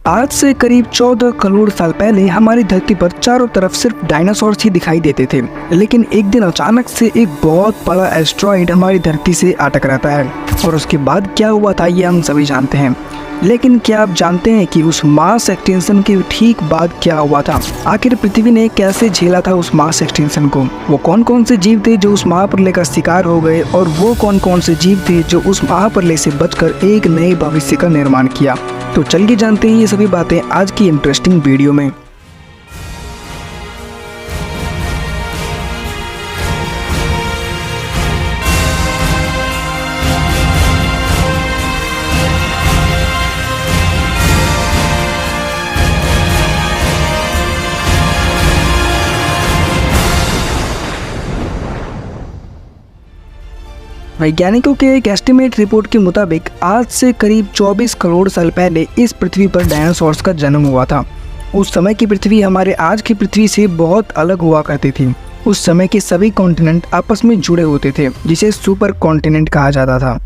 आज से करीब 14 करोड़ साल पहले हमारी धरती पर चारों तरफ सिर्फ डायनासोर्स ही दिखाई देते थे। लेकिन एक दिन अचानक से एक बहुत बड़ा एस्ट्रॉइड हमारी धरती से आ टकराता है और उसके बाद क्या हुआ था ये हम सभी जानते हैं। लेकिन क्या आप जानते हैं कि उस मास एक्सटेंशन के ठीक बाद क्या हुआ था? आखिर पृथ्वी ने कैसे झेला था उस मास एक्सटेंशन को? वो कौन कौन से जीव थे जो उस महाप्रलय का शिकार हो गए और वो कौन कौन से जीव थे जो उस महाप्रलय से बचकर एक नए भविष्य का निर्माण किया? तो चलिए जानते हैं ये सभी बातें आज की इंटरेस्टिंग वीडियो में। वैज्ञानिकों के एक एस्टिमेट रिपोर्ट के मुताबिक आज से करीब 24 करोड़ साल पहले इस पृथ्वी पर डायनासोर्स का जन्म हुआ था। उस समय की पृथ्वी हमारे आज की पृथ्वी से बहुत अलग हुआ करती थी। उस समय के सभी कॉन्टिनेंट आपस में जुड़े होते थे, जिसे सुपर कॉन्टिनेंट कहा जाता था।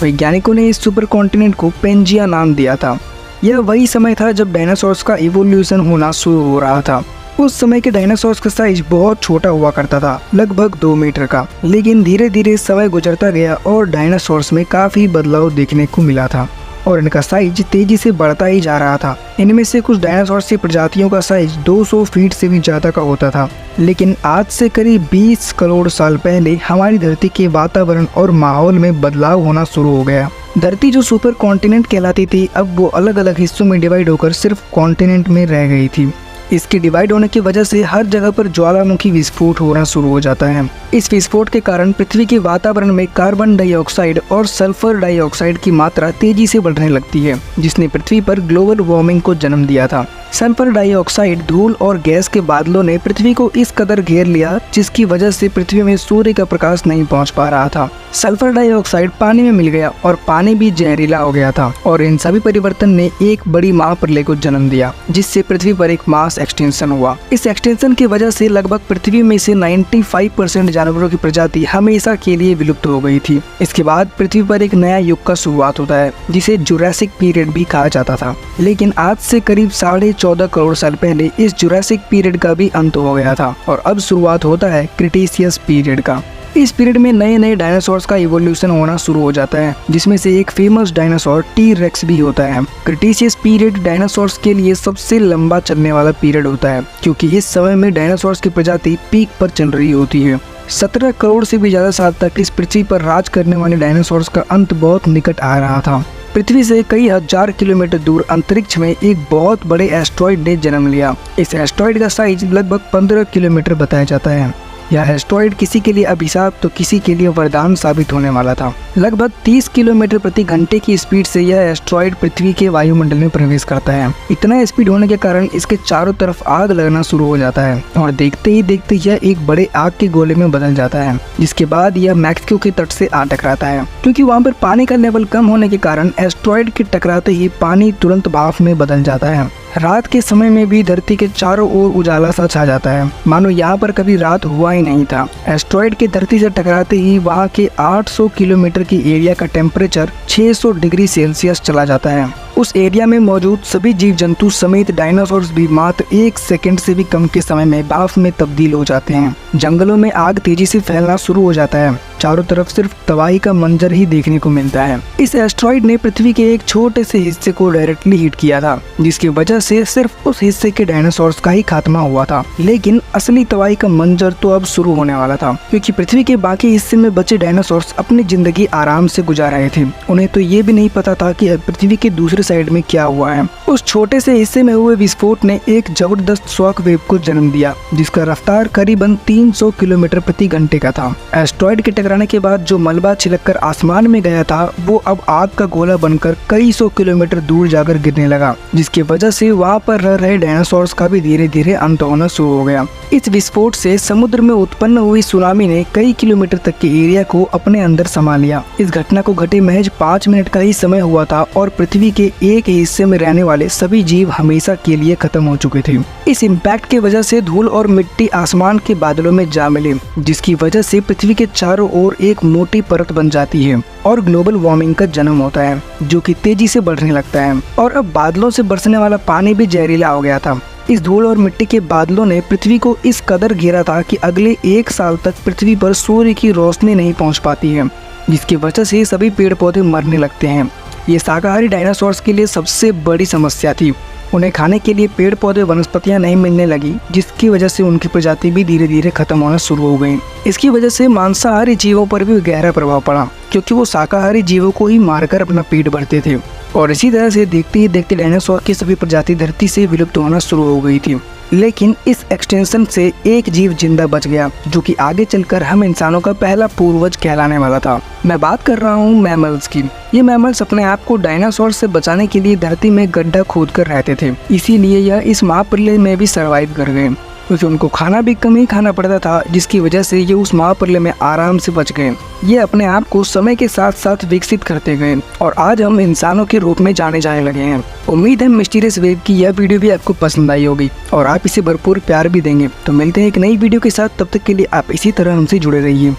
वैज्ञानिकों ने इस सुपर कॉन्टिनेंट को पेंजिया नाम दिया था। यह वही समय था जब डायनासोर्स का इवोल्यूशन होना शुरू हो रहा था। उस समय के डायनासोर्स का साइज बहुत छोटा हुआ करता था, लगभग 2 मीटर का। लेकिन धीरे धीरे समय गुजरता गया और डायनासोर्स में काफ़ी बदलाव देखने को मिला था और इनका साइज तेजी से बढ़ता ही जा रहा था। इनमें से कुछ डायनासोर्स की प्रजातियों का साइज 200 फीट से भी ज़्यादा का होता था। लेकिन आज से करीब 20 करोड़ साल पहले हमारी धरती के वातावरण और माहौल में बदलाव होना शुरू हो गया। धरती जो सुपर कॉन्टिनेंट कहलाती थी, अब वो अलग अलग हिस्सों में डिवाइड होकर सिर्फ कॉन्टिनेंट में रह गई थी। इसके डिवाइड होने की वजह से हर जगह पर ज्वालामुखी विस्फोट होना शुरू हो जाता है। इस विस्फोट के कारण पृथ्वी के वातावरण में कार्बन डाइऑक्साइड और सल्फर डाइऑक्साइड की मात्रा तेजी से बढ़ने लगती है, जिसने पृथ्वी पर ग्लोबल वार्मिंग को जन्म दिया था। सल्फर डाइऑक्साइड, धूल और गैस के बादलों ने पृथ्वी को इस कदर घेर लिया जिसकी वजह से पृथ्वी में सूर्य का प्रकाश नहीं पहुंच पा रहा था। सल्फर डाइऑक्साइड पानी में मिल गया और पानी भी जहरीला हो गया था और इन सभी परिवर्तन ने एक बड़ी महाप्रलय को जन्म दिया, जिससे पृथ्वी पर एक मास एक्सटेंशन हुआ। इस एक्सटेंशन की वजह से लगभग पृथ्वी में से 95% जानवरों की प्रजाति हमेशा के लिए विलुप्त हो गई थी। इसके बाद पृथ्वी पर एक नया युग का शुरुआत होता है, जिसे जुरासिक पीरियड भी कहा जाता था। लेकिन आज से करीब 14.5 करोड़ साल पहले इस जुरासिक पीरियड का भी अंत हो गया था और अब शुरुआत होता है क्रिटेशियस पीरियड का। इस पीरियड में नए नए डायनासोर्स का इवोल्यूशन होना शुरू हो जाता है, जिसमें से एक फेमस डायनासोर टी रेक्स भी होता है। क्रिटेशियस पीरियड डायनासोर्स के लिए सबसे लंबा चलने वाला पीरियड होता है, क्योंकि इस समय में डायनासोर्स की प्रजाति पीक पर चल रही होती है। 17 करोड़ से भी ज्यादा साल तक इस पृथ्वी पर राज करने वाले डायनासोर्स का अंत बहुत निकट आ रहा था। पृथ्वी से कई हजार किलोमीटर दूर अंतरिक्ष में एक बहुत बड़े एस्ट्रॉइड ने जन्म लिया। इस एस्ट्रॉइड का साइज लगभग 15 किलोमीटर बताया जाता है। यह एस्ट्रॉइड किसी के लिए अभिशाप तो किसी के लिए वरदान साबित होने वाला था। लगभग 30 किलोमीटर प्रति घंटे की स्पीड से यह एस्ट्रॉइड पृथ्वी के वायुमंडल में प्रवेश करता है। इतना स्पीड होने के कारण इसके चारों तरफ आग लगना शुरू हो जाता है और देखते ही देखते यह एक बड़े आग के गोले में बदल जाता है, जिसके बाद यह मैक्सिको के तट से आ टकराता है। क्योंकि वहाँ पर पानी का लेवल कम होने के कारण एस्ट्रॉइड के टकराते ही पानी तुरंत भाप में बदल जाता है। रात के समय में भी धरती के चारों ओर उजाला सा छा जाता है, मानो यहाँ पर कभी रात हुआ ही नहीं था। एस्ट्रॉइड के धरती से टकराते ही वहाँ के 800 किलोमीटर की एरिया का टेम्परेचर 600 डिग्री सेल्सियस चला जाता है। उस एरिया में मौजूद सभी जीव जंतु समेत डायनासोर्स भी मात्र 1 सेकंड से भी कम के समय में भाप में तब्दील हो जाते हैं। जंगलों में आग तेजी से फैलना शुरू हो जाता है। चारों तरफ सिर्फ तबाही का मंजर ही देखने को मिलता है। इस एस्ट्रॉइड ने पृथ्वी के एक छोटे से हिस्से को डायरेक्टली हिट किया था, जिसकी वजह से सिर्फ उस हिस्से के डायनासोर्स का ही खात्मा हुआ था। लेकिन असली तबाही का मंजर तो अब शुरू होने वाला था, क्योंकि पृथ्वी के बाकी हिस्से में बचे डायनासोर्स अपनी जिंदगी आराम से गुजार रहे थे। उन्हें तो ये भी नहीं पता था कि पृथ्वी के दूसरे साइड में क्या हुआ है। उस छोटे से हिस्से में हुए विस्फोट ने एक जबरदस्त शॉक वेव को जन्म दिया, जिसका रफ्तार करीबन 300 किलोमीटर प्रति घंटे का था। एस्ट्रॉइड के टकराने के बाद जो मलबा छिलककर आसमान में गया था, वो अब आग का गोला बनकर कई 100 किलोमीटर दूर जाकर गिरने लगा, जिसकी वजह से वहाँ पर रह रहे डायनासोर्स का भी धीरे धीरे अंत होना शुरू हो गया। इस विस्फोट से समुद्र में उत्पन्न हुई सुनामी ने कई किलोमीटर तक के एरिया को अपने अंदर समा लिया। इस घटना को घटे महज 5 मिनट का ही समय हुआ था और पृथ्वी के एक हिस्से में रहने वाले वाले सभी जीव हमेशा के लिए खत्म हो चुके थे। इस इम्पैक्ट की वजह से धूल और मिट्टी आसमान के बादलों में जा मिले, जिसकी वजह से पृथ्वी के चारों ओर एक मोटी परत बन जाती है और ग्लोबल वार्मिंग का जन्म होता है, जो कि तेजी से बढ़ने लगता है। और अब बादलों से बरसने वाला पानी भी जहरीला हो गया था। इस धूल और मिट्टी के बादलों ने पृथ्वी को इस कदर घेरा था कि अगले 1 साल तक पृथ्वी पर सूर्य की रोशनी नहीं पहुंच पाती है, जिसकी वजह से सभी पेड़ पौधे मरने लगते हैं। ये शाकाहारी डायनासोर्स के लिए सबसे बड़ी समस्या थी। उन्हें खाने के लिए पेड़ पौधे वनस्पतियां नहीं मिलने लगी, जिसकी वजह से उनकी प्रजाति भी धीरे धीरे खत्म होना शुरू हो गई। इसकी वजह से मांसाहारी जीवों पर भी गहरा प्रभाव पड़ा, क्योंकि वो शाकाहारी जीवों को ही मारकर अपना पेट भरते थे। और इसी तरह से देखते ही देखते डायनासोर की सभी प्रजाति धरती से विलुप्त होना शुरू हो गई थी। लेकिन इस एक्सटेंशन से एक जीव जिंदा बच गया, जो कि आगे चलकर हम इंसानों का पहला पूर्वज कहलाने वाला था। मैं बात कर रहा हूँ मैमल्स की। ये मैमल्स अपने आप को डायनासोर से बचाने के लिए धरती में गड्ढा खोद कर रहते थे, इसीलिए यह इस महाप्रलय में भी सर्वाइव कर गए, क्योंकि उनको खाना भी कम ही खाना पड़ता था, जिसकी वजह से ये उस महाप्रलय में आराम से बच गए। ये अपने आप को समय के साथ साथ विकसित करते गए और आज हम इंसानों के रूप में जाने जाने लगे हैं। उम्मीद है मिस्टीरियस वेव की यह वीडियो भी आपको पसंद आई होगी और आप इसे भरपूर प्यार भी देंगे। तो मिलते हैं एक नई वीडियो के साथ, तब तक के लिए आप इसी तरह हमसे जुड़े रहिए।